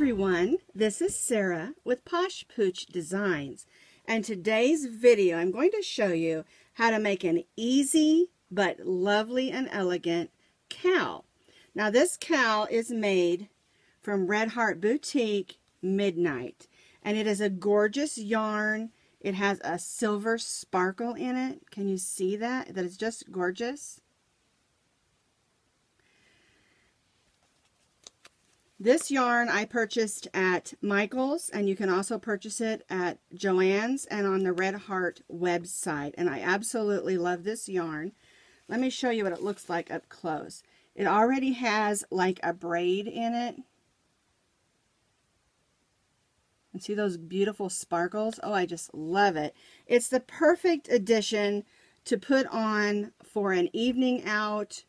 everyone, this is Sara with Posh Pooch Designs, and today's video I'm going to show you how to make an easy but lovely and elegant cowl. Now this cowl is made from Red Heart Boutique Midnight, and it is a gorgeous yarn. It has a silver sparkle in it. Can you see that? That is just gorgeous. This yarn I purchased at Michael's, and you can also purchase it at Joann's and on the Red Heart website. And I absolutely love this yarn. Let me show you what it looks like up close. It already has like a braid in it. And see those beautiful sparkles? Oh, I just love it. It's the perfect addition to put on for an evening out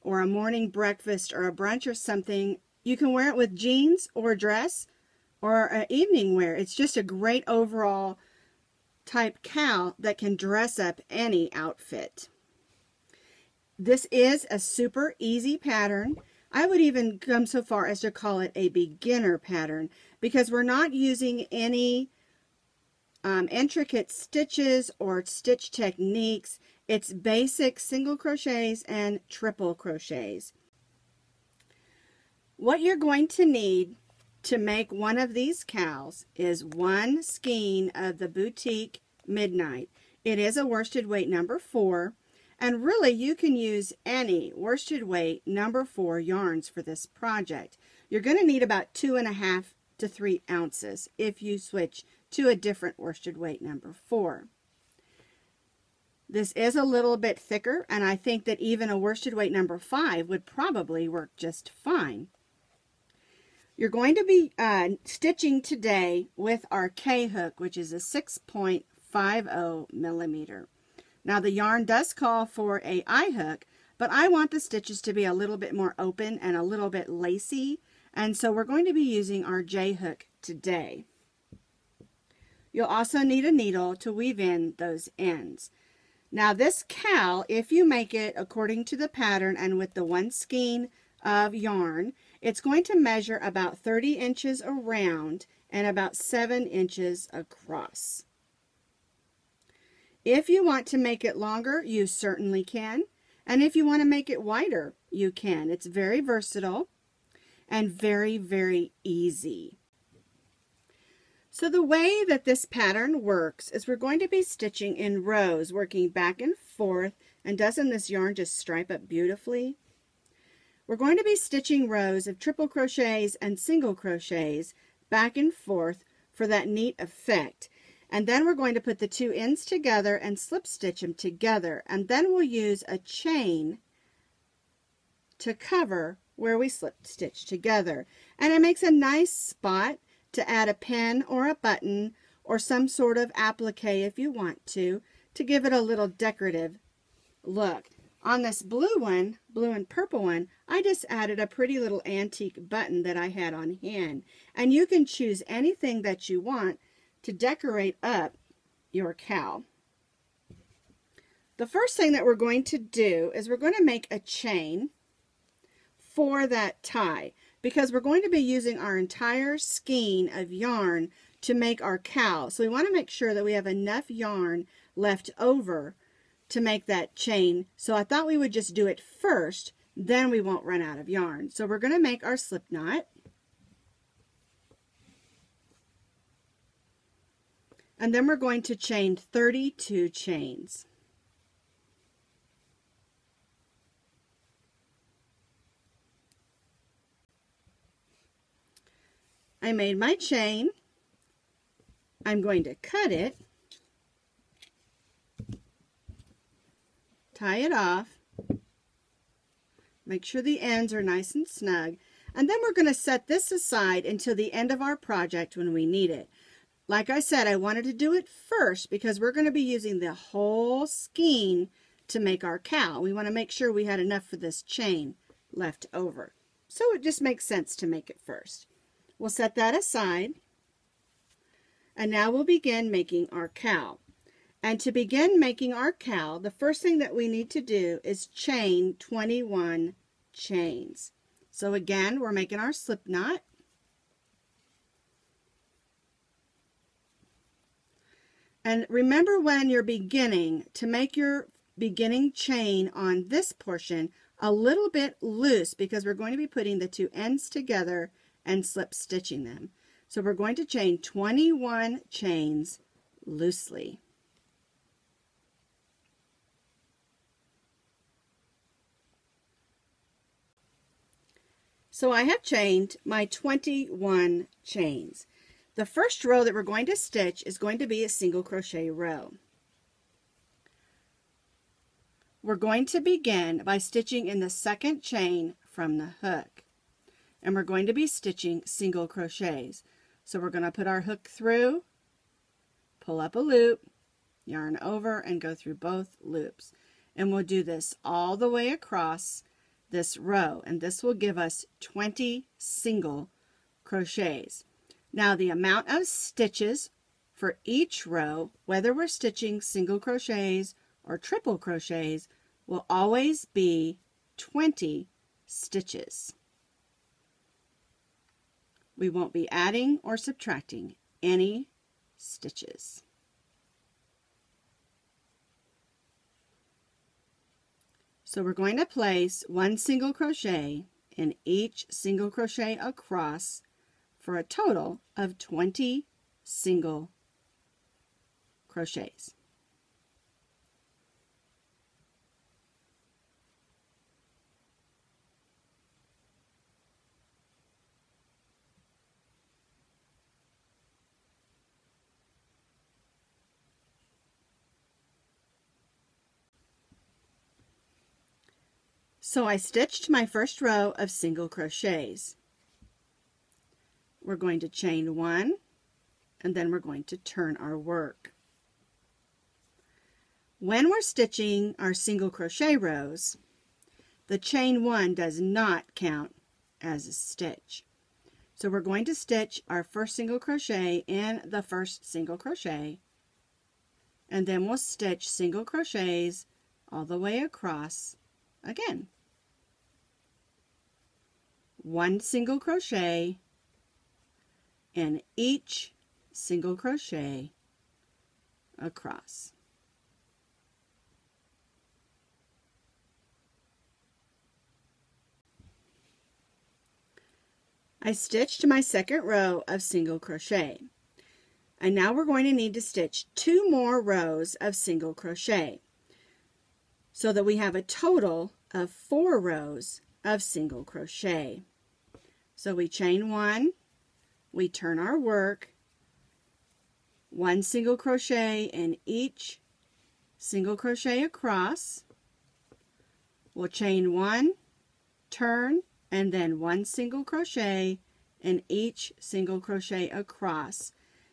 or a morning breakfast or a brunch or something. You can wear it with jeans or a dress or evening wear. It's just a great overall type cowl that can dress up any outfit. This is a super easy pattern. I would even come so far as to call it a beginner pattern because we're not using any intricate stitches or stitch techniques. It's basic single crochets and triple crochets. What you're going to need to make one of these cowls is one skein of the Boutique Midnight. It is a worsted weight number 4, and really you can use any worsted weight number 4 yarns for this project. You're going to need about 2.5 to 3 ounces if you switch to a different worsted weight number 4. This is a little bit thicker, and I think that even a worsted weight number 5 would probably work just fine. You're going to be stitching today with our K-hook, which is a 6.50 millimeter. Now the yarn does call for a I-hook, but I want the stitches to be a little bit more open and a little bit lacy, and so we're going to be using our J-hook today. You'll also need a needle to weave in those ends. Now this cowl, if you make it according to the pattern and with the one skein of yarn, it's going to measure about 30 inches around and about 7 inches across. If you want to make it longer, you certainly can. And if you want to make it wider, you can. It's very versatile and very, very easy. So the way that this pattern works is we're going to be stitching in rows, working back and forth. And doesn't this yarn just stripe up beautifully? We're going to be stitching rows of triple crochets and single crochets back and forth for that neat effect. And then we're going to put the two ends together and slip stitch them together. And then we'll use a chain to cover where we slip stitch together. And it makes a nice spot to add a pin or a button or some sort of applique if you want to give it a little decorative look. On this blue one, blue and purple one, I just added a pretty little antique button that I had on hand. And you can choose anything that you want to decorate up your cowl. The first thing that we're going to do is we're going to make a chain for that tie, because we're going to be using our entire skein of yarn to make our cowl. So we want to make sure that we have enough yarn left over to make that chain. So I thought we would just do it first, then we won't run out of yarn. So we're going to make our slip knot. And then we're going to chain 32 chains. I made my chain. I'm going to cut it, tie it off, make sure the ends are nice and snug, and then we're going to set this aside until the end of our project when we need it. Like I said, I wanted to do it first because we're going to be using the whole skein to make our cowl. We want to make sure we had enough for this chain left over. So it just makes sense to make it first. We'll set that aside, and now we'll begin making our cowl. And to begin making our cowl, the first thing that we need to do is chain 21 chains. So again, we're making our slip knot. And remember when you're beginning to make your beginning chain on this portion a little bit loose, because we're going to be putting the two ends together and slip stitching them. So we're going to chain 21 chains loosely. So I have chained my 21 chains. The first row that we're going to stitch is going to be a single crochet row. We're going to begin by stitching in the second chain from the hook. And we're going to be stitching single crochets. So we're going to put our hook through, pull up a loop, yarn over, and go through both loops. And we'll do this all the way across this row, and this will give us 20 single crochets. Now the amount of stitches for each row, whether we're stitching single crochets or triple crochets, will always be 20 stitches. We won't be adding or subtracting any stitches. So we're going to place one single crochet in each single crochet across for a total of 20 single crochets. So I stitched my first row of single crochets. We're going to chain one, and then we're going to turn our work. When we're stitching our single crochet rows, the chain one does not count as a stitch. So we're going to stitch our first single crochet in the first single crochet, and then we'll stitch single crochets all the way across again. One single crochet in each single crochet across. I stitched my second row of single crochet, and now we're going to need to stitch 2 more rows of single crochet so that we have a total of 4 rows of single crochet. So we chain one, we turn our work, one single crochet in each single crochet across, we'll chain one, turn, and then one single crochet in each single crochet across,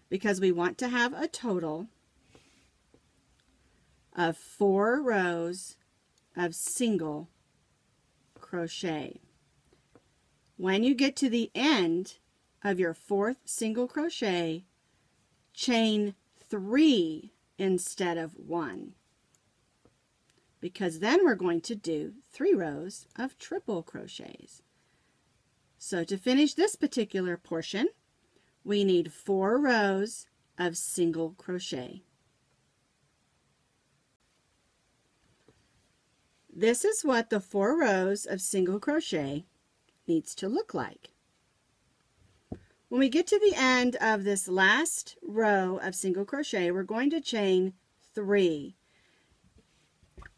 because we want to have a total of 4 rows of single crochet. When you get to the end of your 4th single crochet, chain 3 instead of 1, because then we're going to do 3 rows of triple crochets. So to finish this particular portion, we need 4 rows of single crochet. This is what the 4 rows of single crochet needs to look like. When we get to the end of this last row of single crochet, we're going to chain 3.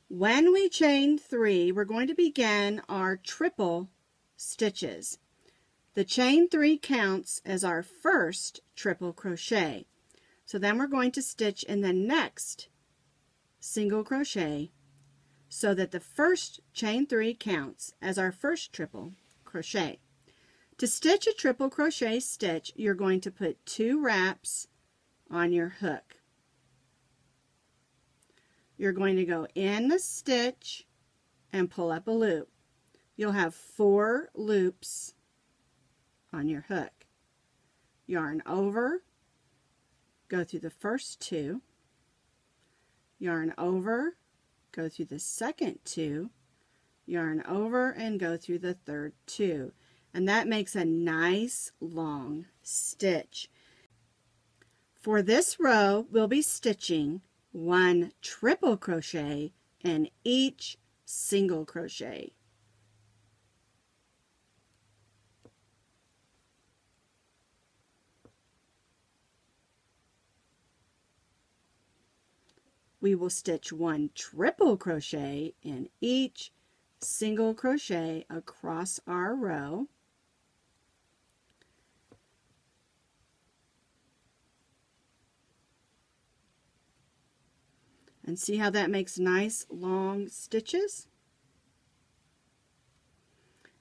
When we chain 3, we're going to begin our triple stitches. The chain 3 counts as our first triple crochet. So then we're going to stitch in the next single crochet so that the first chain 3 counts as our first triple crochet. To stitch a triple crochet stitch, you're going to put 2 wraps on your hook. You're going to go in the stitch and pull up a loop. You'll have 4 loops on your hook. Yarn over, go through the first 2, yarn over, go through the second 2, yarn over, and go through the third 2. And that makes a nice long stitch. For this row, we'll be stitching 1 triple crochet in each single crochet. We will stitch 1 triple crochet in each single crochet across our row. And see how that makes nice long stitches?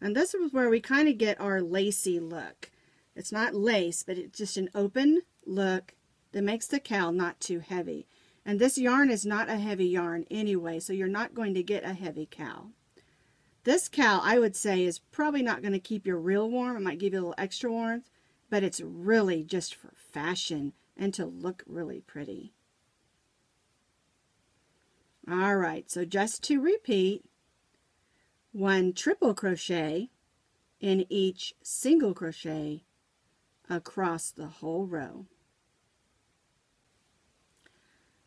And this is where we kind of get our lacy look. It's not lace, but it's just an open look that makes the cowl not too heavy. And this yarn is not a heavy yarn anyway, so you're not going to get a heavy cowl. This cowl, I would say, is probably not going to keep you real warm. It might give you a little extra warmth, but it's really just for fashion and to look really pretty. All right, so just to repeat, 1 triple crochet in each single crochet across the whole row.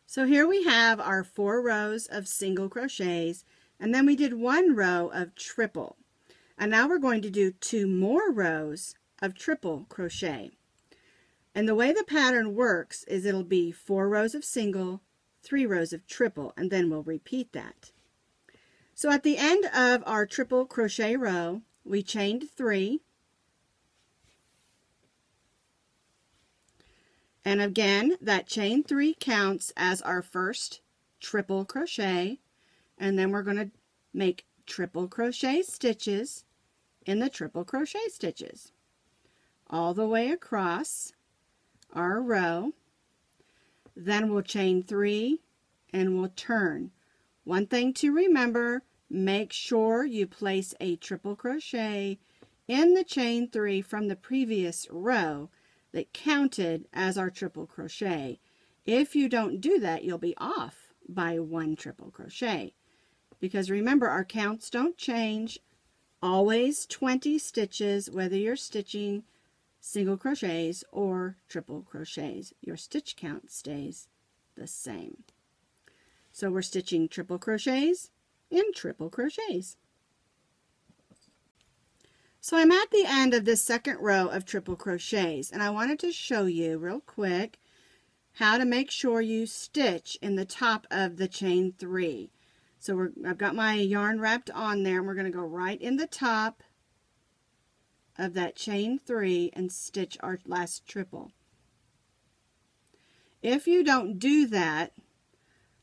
So here we have our 4 rows of single crochets, and then we did 1 row of triple. And now we're going to do 2 more rows of triple crochet. And the way the pattern works is it'll be 4 rows of single, 3 rows of triple, and then we'll repeat that. So at the end of our triple crochet row, we chained 3. And again, that chain 3 counts as our first triple crochet, and then we're going to make triple crochet stitches in the triple crochet stitches all the way across our row. Then we'll chain 3 and we'll turn. One thing to remember, make sure you place a triple crochet in the chain 3 from the previous row that counted as our triple crochet. If you don't do that, you'll be off by 1 triple crochet. Because remember, our counts don't change. Always 20 stitches, whether you're stitching single crochets or triple crochets. Your stitch count stays the same. So we're stitching triple crochets in triple crochets. So I'm at the end of this second row of triple crochets, and I wanted to show you real quick how to make sure you stitch in the top of the chain 3. So I've got my yarn wrapped on there, and we're going to go right in the top of that chain 3 and stitch our last triple. If you don't do that,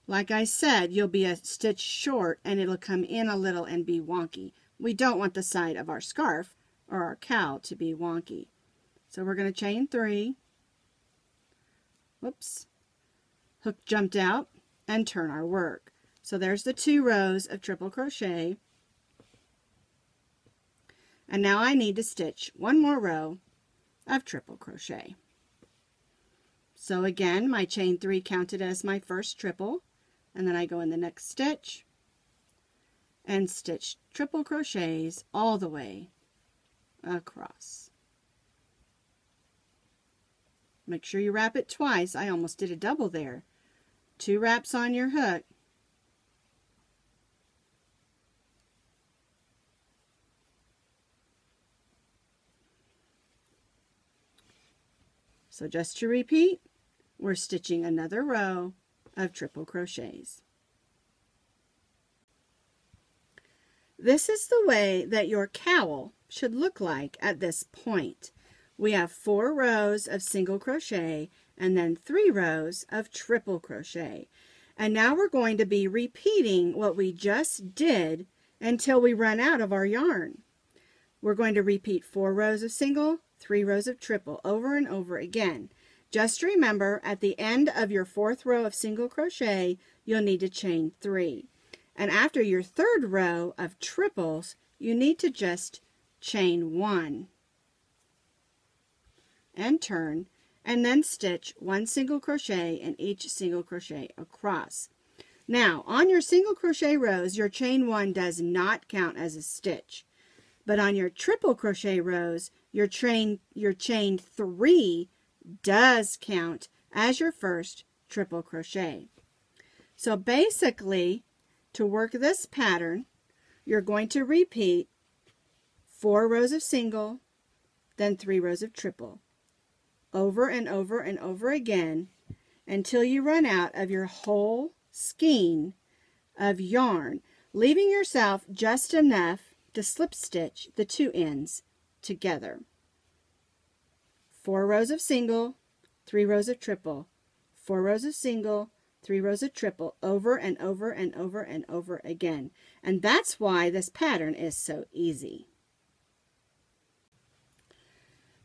like I said, you'll be a stitch short and it'll come in a little and be wonky. We don't want the side of our scarf or our cowl to be wonky. So we're going to chain 3. Whoops. Hook jumped out and turn our work. So there's the 2 rows of triple crochet. And now I need to stitch 1 more row of triple crochet. So again, my chain 3 counted as my first triple, and then I go in the next stitch and stitch triple crochets all the way across. Make sure you wrap it twice. I almost did a double there. 2 wraps on your hook. So just to repeat, we're stitching another row of triple crochets. This is the way that your cowl should look like at this point. We have 4 rows of single crochet and then 3 rows of triple crochet. And now we're going to be repeating what we just did until we run out of our yarn. We're going to repeat 4 rows of single, 3 rows of triple over and over again. Just remember, at the end of your 4th row of single crochet, you'll need to chain 3. And after your 3rd row of triples, you need to just chain 1 and turn, and then stitch 1 single crochet in each single crochet across. Now, on your single crochet rows, your chain 1 does not count as a stitch. But on your triple crochet rows, your chain 3 does count as your first triple crochet. So basically, to work this pattern, you're going to repeat 4 rows of single, then 3 rows of triple, over and over and over again until you run out of your whole skein of yarn, leaving yourself just enough to slip stitch the 2 ends together. 4 rows of single, 3 rows of triple, 4 rows of single, 3 rows of triple, over and over and over and over again. And that's why this pattern is so easy.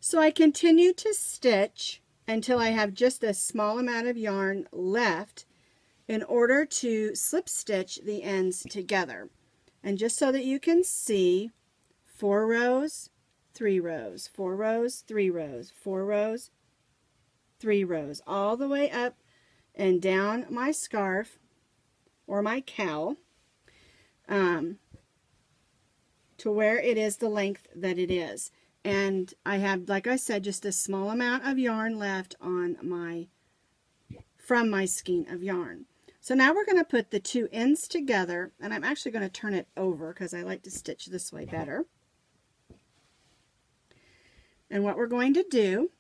So I continue to stitch until I have just a small amount of yarn left in order to slip stitch the ends together. And just so that you can see, 4 rows, 3 rows, 4 rows, 3 rows, 4 rows, 3 rows, all the way up and down my scarf or my cowl to where it is the length that it is. And I have, like I said, just a small amount of yarn left on from my skein of yarn. So now we're going to put the 2 ends together, and I'm actually going to turn it over because I like to stitch this way better. And what we're going to do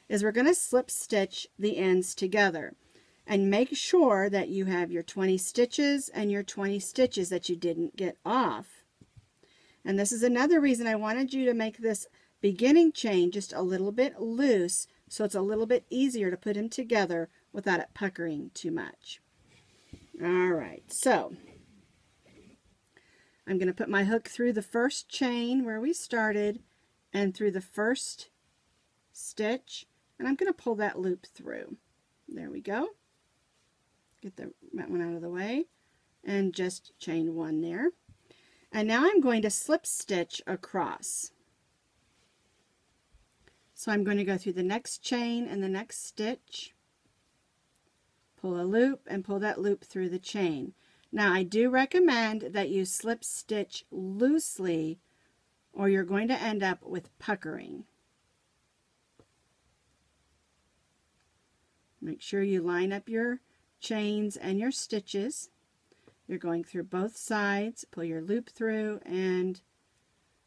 is we're going to slip stitch the ends together, and make sure that you have your 20 stitches and your 20 stitches that you didn't get off. And this is another reason I wanted you to make this beginning chain just a little bit loose, so it's a little bit easier to put them together without it puckering too much. Alright, so I'm going to put my hook through the first chain where we started and through the first stitch, and I'm going to pull that loop through. There we go. Get that one out of the way and just chain 1 there. And now I'm going to slip stitch across. So I'm going to go through the next chain and the next stitch, pull a loop, and pull that loop through the chain. Now I do recommend that you slip stitch loosely or you're going to end up with puckering. Make sure you line up your chains and your stitches. You're going through both sides, pull your loop through, and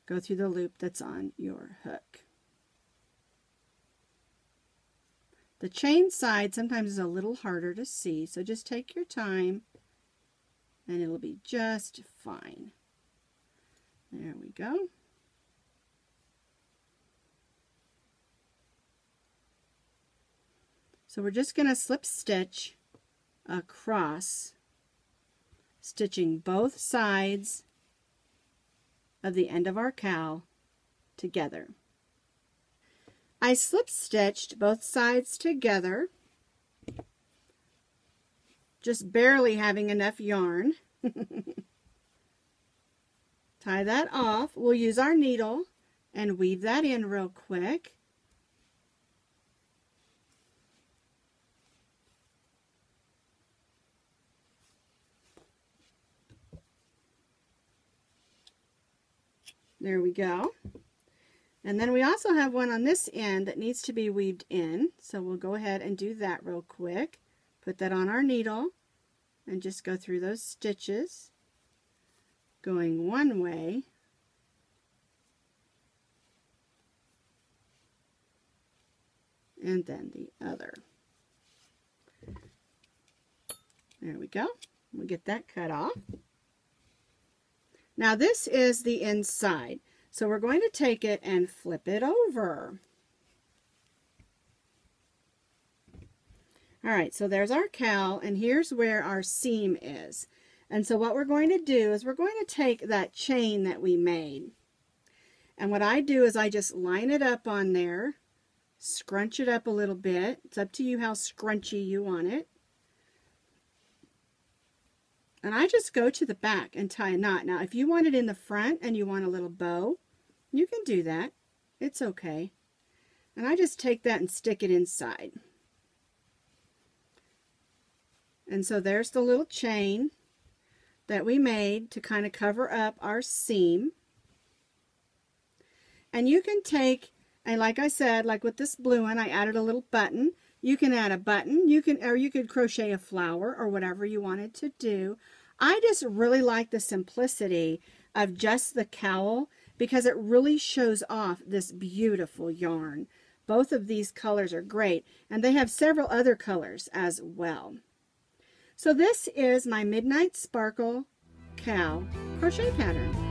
go through the loop that's on your hook. The chain side sometimes is a little harder to see, so just take your time and it'll be just fine. There we go. So we're just going to slip stitch across, stitching both sides of the end of our cowl together. I slip stitched both sides together, just barely having enough yarn. Tie that off. We'll use our needle and weave that in real quick. There we go. And then we also have one on this end that needs to be weaved in, so we'll go ahead and do that real quick. Put that on our needle and just go through those stitches, going one way and then the other. There we go. We'll get that cut off. Now this is the inside, so we're going to take it and flip it over. Alright, so there's our cowl, and here's where our seam is. And so what we're going to do is we're going to take that chain that we made, and what I do is I just line it up on there, scrunch it up a little bit. It's up to you how scrunchy you want it. And I just go to the back and tie a knot. Now, if you want it in the front and you want a little bow, you can do that. It's okay. And I just take that and stick it inside. And so there's the little chain that we made to kind of cover up our seam. And you can take, and like I said, like with this blue one, I added a little button. You can add a button, you could crochet a flower or whatever you wanted to do. I just really like the simplicity of just the cowl because it really shows off this beautiful yarn. Both of these colors are great, and they have several other colors as well. So this is my Midnight Sparkle Cowl Crochet Pattern.